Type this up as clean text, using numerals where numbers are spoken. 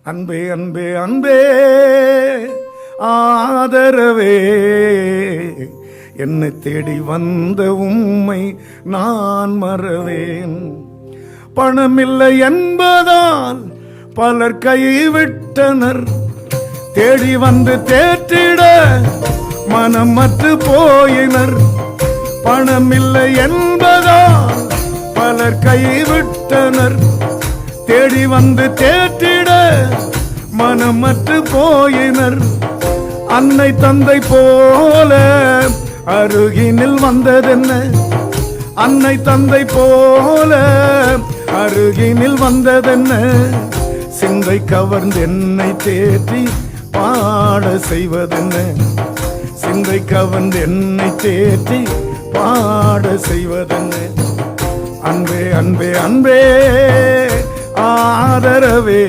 அன்பே அன்பே அன்பே ஆதரவே, என்னை தேடி வந்த உம்மை நான் மறவேன். பணமில்லை என்பதால் பலர் கைவிட்டனர், தேடி வந்து தேற்றிட மனமற்று போயினர். பணமில்லை என்பதால் பலர் கைவிட்டனர், தேடி வந்து தேற்றிட மனமற்று போயினர். அன்னை தந்தை போல அருகினில் வந்ததென்ன, அன்னை தந்தை போல அருகினில் வந்ததென்ன, சிந்தை கவர்ந்து என்னை தேற்றி பாட செய்வதென்ன, சிந்தை கவர்ந்து என்னை தேற்றி பாட செய்வதென்ன. அன்பே அன்பே அன்பே ஆதரவே,